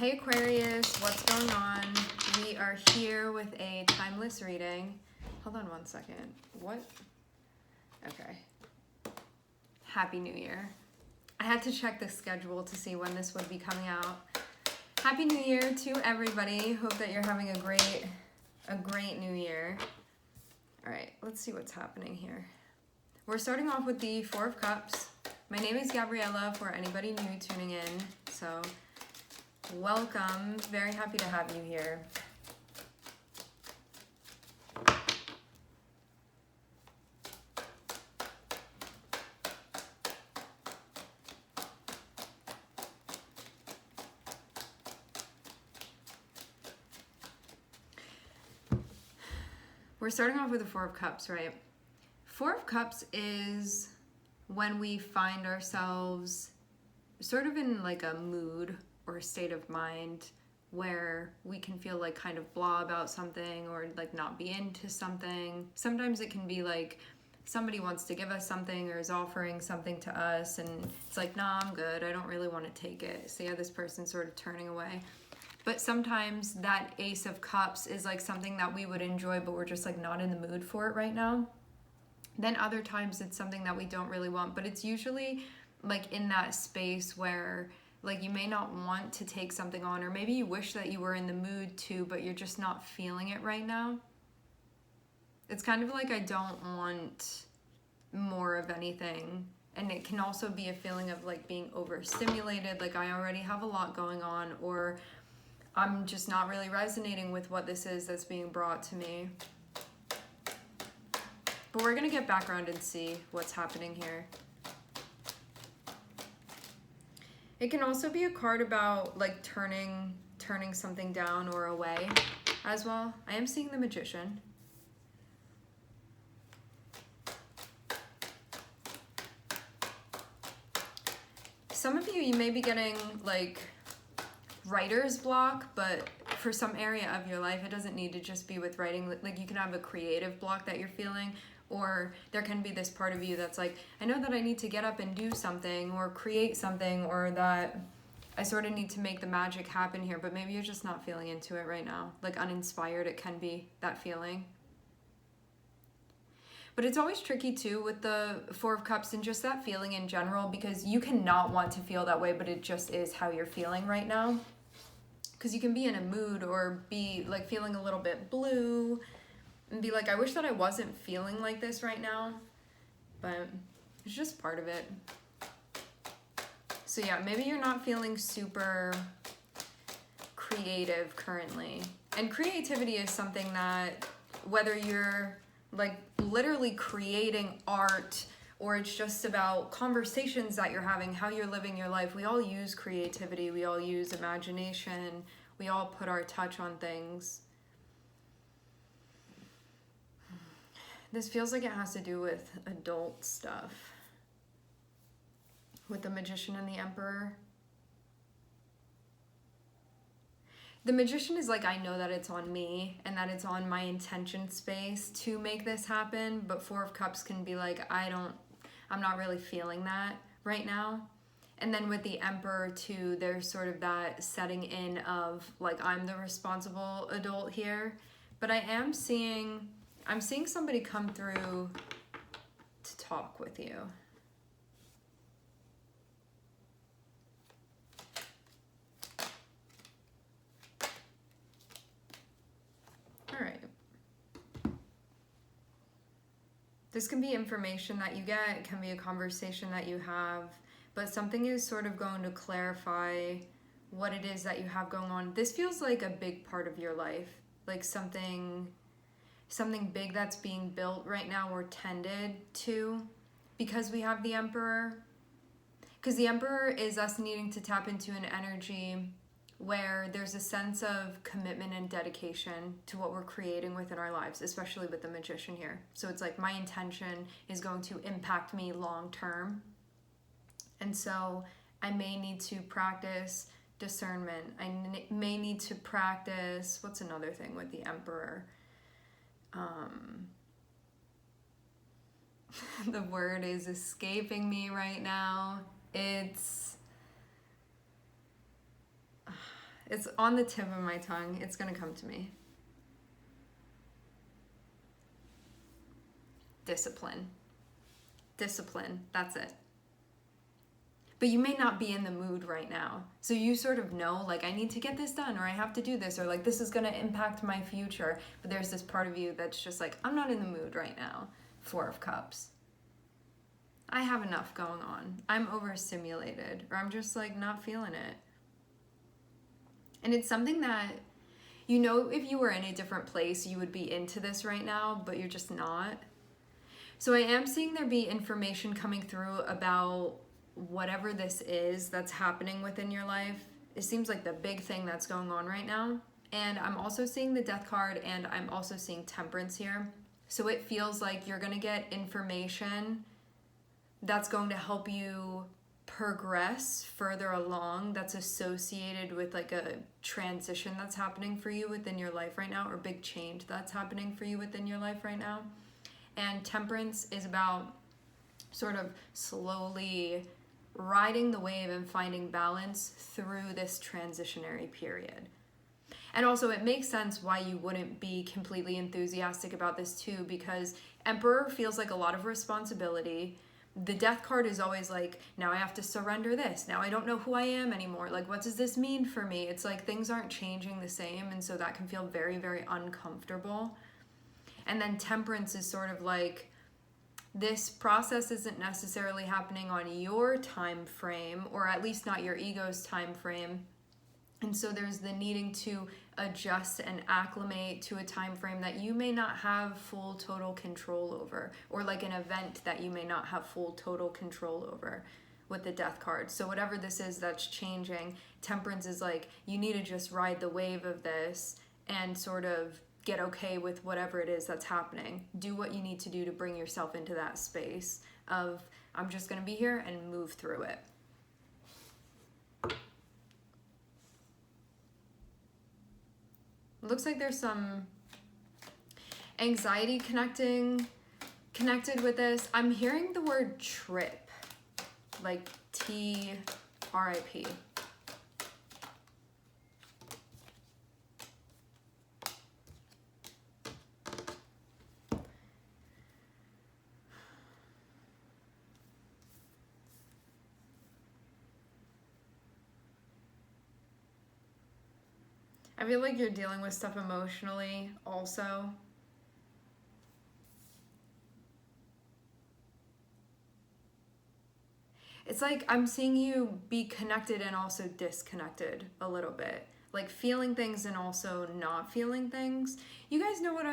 Hey Aquarius, what's going on? We are here with a timeless reading. Hold on one second. What? Okay. Happy New Year. I had to check the schedule to see when this would be coming out. Happy New Year to everybody. Hope that you're having a great New Year. All right, let's see what's happening here. We're starting off with the Four of Cups. My name is Gabriella for anybody new tuning in. So welcome. Very happy to have you here. We're starting off with the Four of Cups, right? Four of Cups is when we find ourselves sort of in like a mood or a state of mind where we can feel like kind of blah about something or like not be into something. Sometimes it can be like somebody wants to give us something or is offering something to us and it's like, nah, I'm good. I don't really want to take it. So yeah, this person's sort of turning away. But sometimes that Ace of Cups is like something that we would enjoy, but we're just like not in the mood for it right now. Then other times it's something that we don't really want, but it's usually like in that space where like you may not want to take something on, or maybe you wish that you were in the mood to, but you're just not feeling it right now. It's kind of like I don't want more of anything. And it can also be a feeling of like being overstimulated, like I already have a lot going on, or I'm just not really resonating with what this is that's being brought to me. But we're going to get background and see what's happening here. It can also be a card about like turning something down or away as well. I am seeing the Magician. Some of you may be getting like writer's block, but for some area of your life, it doesn't need to just be with writing. Like you can have a creative block that you're feeling, or there can be this part of you that's like, I know that I need to get up and do something or create something, or that I sort of need to make the magic happen here, but maybe you're just not feeling into it right now. Like uninspired, it can be that feeling. But it's always tricky too with the Four of Cups and just that feeling in general, because you cannot want to feel that way, but it just is how you're feeling right now. Because you can be in a mood or be like feeling a little bit blue and be like, I wish that I wasn't feeling like this right now, but it's just part of it. So yeah, maybe you're not feeling super creative currently. And creativity is something that, whether you're like literally creating art or it's just about conversations that you're having, how you're living your life, we all use creativity, we all use imagination, we all put our touch on things. This feels like it has to do with adult stuff. With the Magician and the Emperor. The Magician is like, I know that it's on me and that it's on my intention space to make this happen, but Four of Cups can be like, I'm not really feeling that right now. And then with the Emperor too, there's sort of that setting in of like, I'm the responsible adult here, but I'm seeing somebody come through to talk with you. All right. This can be information that you get, it can be a conversation that you have, but something is sort of going to clarify what it is that you have going on. This feels like a big part of your life, like something big that's being built right now or tended to, because we have the Emperor. Because the Emperor is us needing to tap into an energy where there's a sense of commitment and dedication to what we're creating within our lives, especially with the Magician here. So it's like my intention is going to impact me long term. And so I may need to practice discernment. I may need to practice, what's another thing with the Emperor? The word is escaping me right now. It's It's on the tip of my tongue. It's going to come to me. Discipline. Discipline. That's it. But you may not be in the mood right now. So you sort of know, like, I need to get this done, or I have to do this, or like, this is going to impact my future. But there's this part of you that's just like, I'm not in the mood right now. 4 of Cups. I have enough going on. I'm overstimulated, or I'm just like not feeling it. And it's something that, you know, if you were in a different place, you would be into this right now, but you're just not. So I am seeing there be information coming through about whatever this is that's happening within your life. It seems like the big thing that's going on right now. And I'm also seeing the Death card, and I'm also seeing Temperance here. So it feels like you're going to get information that's going to help you progress further along, that's associated with like a transition that's happening for you within your life right now, or big change that's happening for you within your life right now. And Temperance is about sort of slowly riding the wave and finding balance through this transitionary period. And also it makes sense why you wouldn't be completely enthusiastic about this too, because Emperor feels like a lot of responsibility. The Death card is always like, now I have to surrender this. Now I don't know who I am anymore. Like, what does this mean for me? It's like things aren't changing the same, and so that can feel very, very uncomfortable. And then Temperance is sort of like, this process isn't necessarily happening on your time frame, or at least not your ego's time frame. And so there's the needing to adjust and acclimate to a time frame that you may not have full total control over, or like an event that you may not have full total control over with the Death card. So whatever this is that's changing, Temperance is like, you need to just ride the wave of this and sort of get okay with whatever it is that's happening. Do what you need to do to bring yourself into that space of, I'm just going to be here and move through it. Looks like there's some anxiety connected with this. I'm hearing the word trip, like T-R-I-P. I feel like you're dealing with stuff emotionally also. It's like I'm seeing you be connected and also disconnected a little bit. Like feeling things and also not feeling things. You guys know what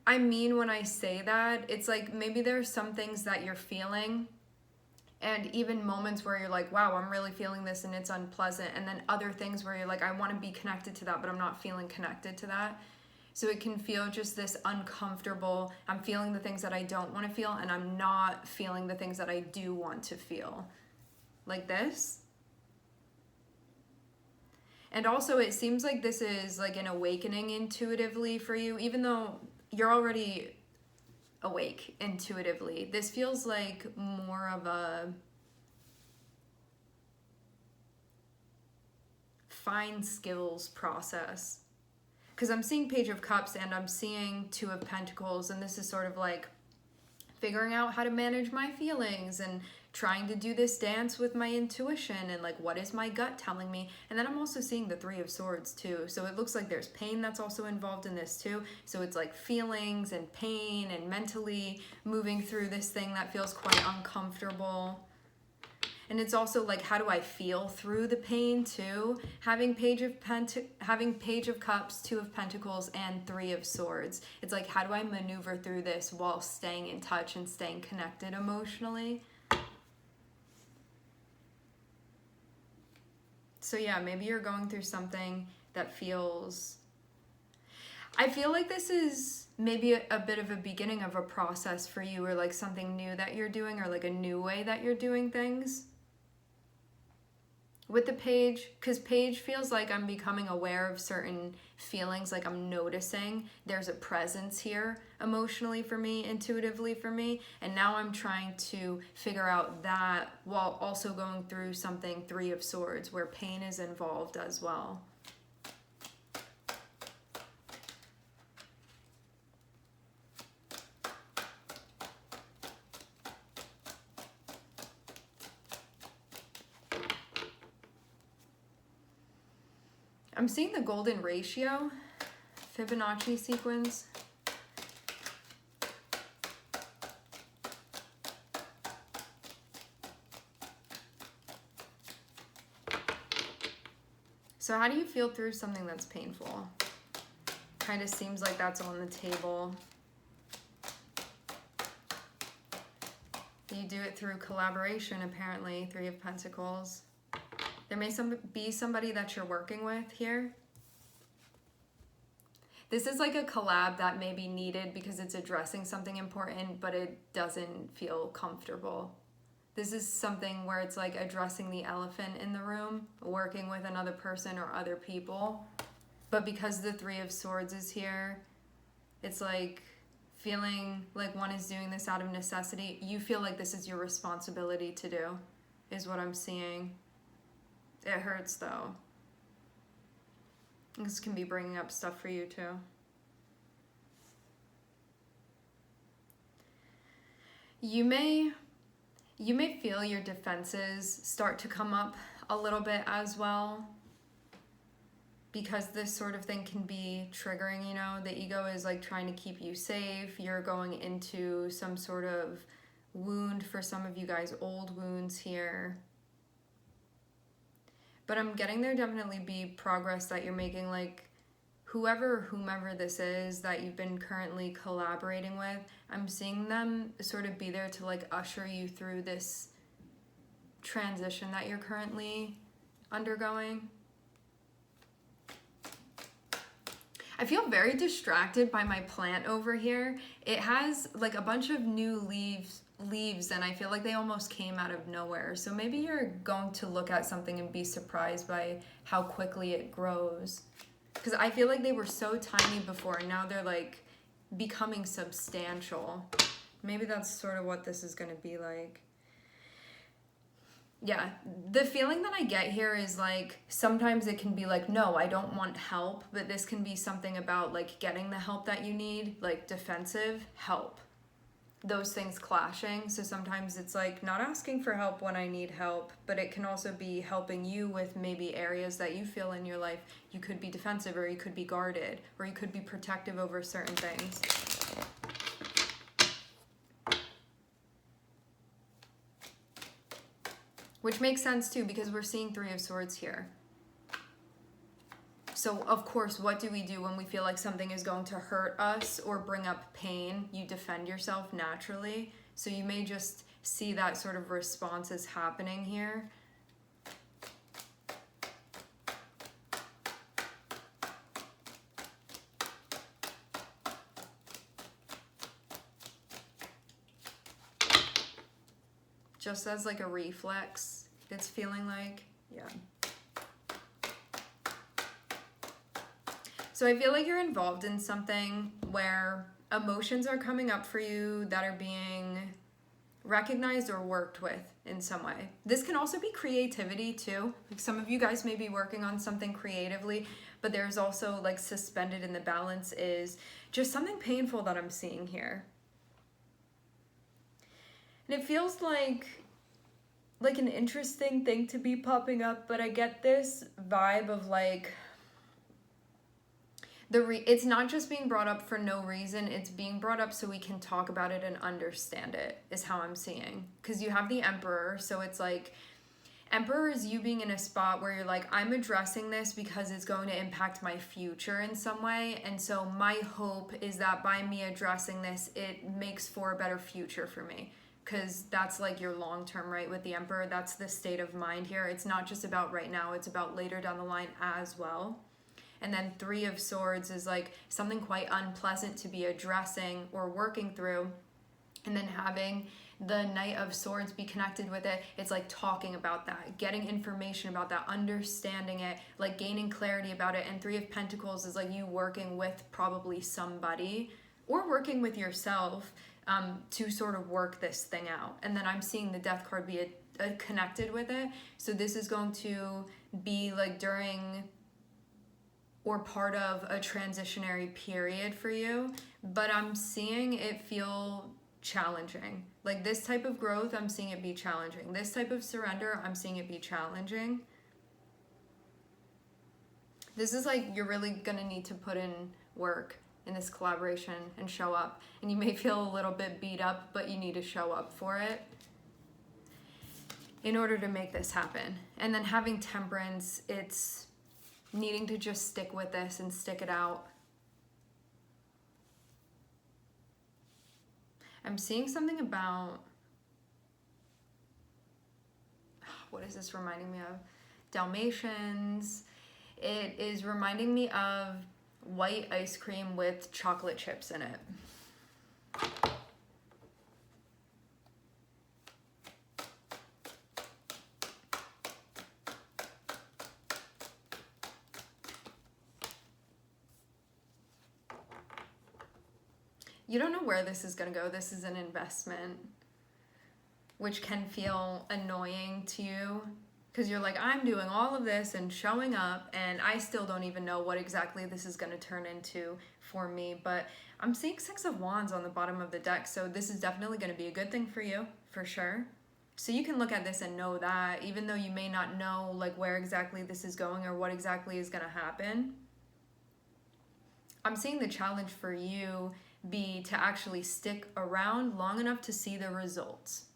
I mean when I say that? It's like maybe there's some things that you're feeling, and even moments where you're like, wow, I'm really feeling this and it's unpleasant. And then other things where you're like, I want to be connected to that, but I'm not feeling connected to that. So it can feel just this uncomfortable, I'm feeling the things that I don't want to feel, and I'm not feeling the things that I do want to feel. Like this. And also it seems like this is like an awakening intuitively for you, even though you're already awake intuitively. This feels like more of a fine skills process, because I'm seeing Page of Cups and I'm seeing Two of Pentacles, and this is sort of like figuring out how to manage my feelings and trying to do this dance with my intuition and like, what is my gut telling me? And then I'm also seeing the Three of Swords too. So it looks like there's pain that's also involved in this too. So it's like feelings and pain and mentally moving through this thing that feels quite uncomfortable. And it's also like, how do I feel through the pain too? Having Page of Cups, Two of Pentacles, and Three of Swords. It's like, how do I maneuver through this while staying in touch and staying connected emotionally? So yeah, maybe you're going through something that feels... I feel like this is maybe a bit of a beginning of a process for you, or like something new that you're doing, or like a new way that you're doing things. with the page, because page feels like I'm becoming aware of certain feelings, like I'm noticing there's a presence here emotionally for me, intuitively for me, and now I'm trying to figure out that while also going through something, Three of Swords, where pain is involved as well. I'm seeing the golden ratio, Fibonacci sequence. So how do you feel through something that's painful? Kind of seems like that's on the table. You do it through collaboration, apparently, Three of Pentacles. There may be somebody that you're working with here. This is like a collab that may be needed because it's addressing something important, but it doesn't feel comfortable. This is something where it's like addressing the elephant in the room, working with another person or other people. But because the Three of Swords is here, it's like feeling like one is doing this out of necessity. You feel like this is your responsibility to do, is what I'm seeing. It hurts though. This can be bringing up stuff for you too. You may feel your defenses start to come up a little bit as well, because this sort of thing can be triggering, you know. The ego is like trying to keep you safe. You're going into some sort of wound, for some of you guys, old wounds here. But I'm getting there definitely be progress that you're making, like whomever this is that you've been currently collaborating with, I'm seeing them sort of be there to like usher you through this transition that you're currently undergoing. I feel very distracted by my plant over here. It has like a bunch of new leaves, and I feel like they almost came out of nowhere. So maybe you're going to look at something and be surprised by how quickly it grows. Because I feel like they were so tiny before, and now they're like becoming substantial. Maybe that's sort of what this is going to be like. Yeah, the feeling that I get here is like sometimes it can be like, no, I don't want help, but this can be something about like getting the help that you need, like defensive help. Those things clashing. So sometimes it's like not asking for help when I need help, but it can also be helping you with maybe areas that you feel in your life you could be defensive, or you could be guarded, or you could be protective over certain things. Which makes sense too, because we're seeing Three of Swords here. So of course, what do we do when we feel like something is going to hurt us or bring up pain? You defend yourself naturally. So you may just see that sort of response is happening here. Just as like a reflex, it's feeling like, yeah. So I feel like you're involved in something where emotions are coming up for you that are being recognized or worked with in some way. This can also be creativity too. Like some of you guys may be working on something creatively, but there's also like suspended in the balance is just something painful that I'm seeing here. And it feels like an interesting thing to be popping up, but I get this vibe of like, it's not just being brought up for no reason, it's being brought up so we can talk about it and understand it, is how I'm seeing. Because you have the Emperor, so it's like, Emperor is you being in a spot where you're like, I'm addressing this because it's going to impact my future in some way, and so my hope is that by me addressing this, it makes for a better future for me. Because that's like your long term, right? With the Emperor, that's the state of mind here. It's not just about right now, it's about later down the line as well. And then Three of Swords is like something quite unpleasant to be addressing or working through. And then having The Knight of Swords, be connected with it. It's like talking about that, getting information about that, understanding it, like gaining clarity about it. And Three of Pentacles is like you working with probably somebody or working with yourself to sort of work this thing out. And then I'm seeing the Death card be connected with it. So this is going to be like during or part of a transitionary period for you, but I'm seeing it feel challenging. Like this type of growth, I'm seeing it be challenging. This type of surrender, I'm seeing it be challenging. This is like you're really gonna need to put in work in this collaboration and show up. And you may feel a little bit beat up, but you need to show up for it in order to make this happen. And then having Temperance, it's needing to just stick with this and stick it out. I'm seeing something about, what is this reminding me of? Dalmatians. It is reminding me of white ice cream with chocolate chips in it. You don't know where this is going to go. This is an investment, which can feel annoying to you because you're like, I'm doing all of this and showing up, and I still don't even know what exactly this is going to turn into for me. But I'm seeing Six of Wands on the bottom of the deck, so this is definitely going to be a good thing for you, for sure. So you can look at this and know that, even though you may not know like where exactly this is going or what exactly is going to happen. I'm seeing the challenge for you be to actually stick around long enough to see the results.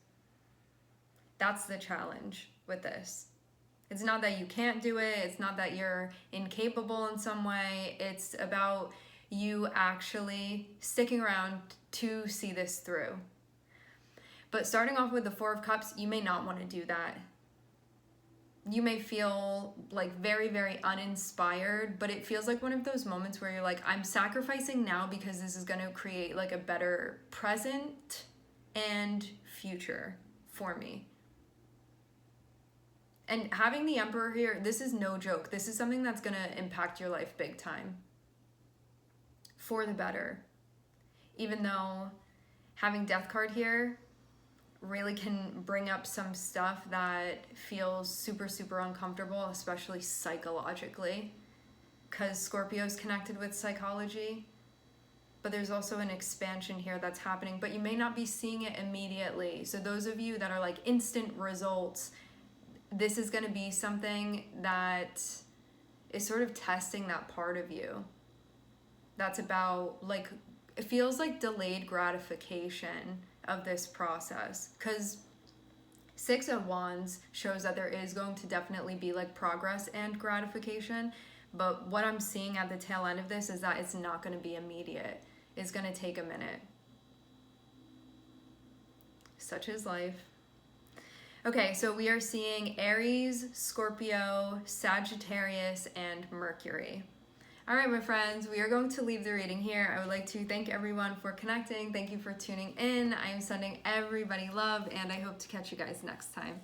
That's the challenge with this. It's not that you can't do it. It's not that you're incapable in some way. It's about you actually sticking around to see this through. But starting off with the Four of Cups, you may not want to do that. You may feel like very, very uninspired, but it feels like one of those moments where you're like, I'm sacrificing now because this is going to create like a better present and future for me. And having the Emperor here, this is no joke. This is something that's going to impact your life big time. For the better. Even though having Death card here really can bring up some stuff that feels super, super uncomfortable, especially psychologically, because Scorpio's connected with psychology. But there's also an expansion here that's happening, but you may not be seeing it immediately. So those of you that are like instant results, this is going to be something that is sort of testing that part of you. That's about like, it feels like delayed gratification of this process, because Six of Wands shows that there is going to definitely be like progress and gratification, but what I'm seeing at the tail end of this is that it's not going to be immediate. It's going to take a minute. Such is life. Okay, so we are seeing Aries, Scorpio, Sagittarius, and Mercury. All right, my friends, we are going to leave the reading here. I would like to thank everyone for connecting. Thank you for tuning in. I am sending everybody love, and I hope to catch you guys next time.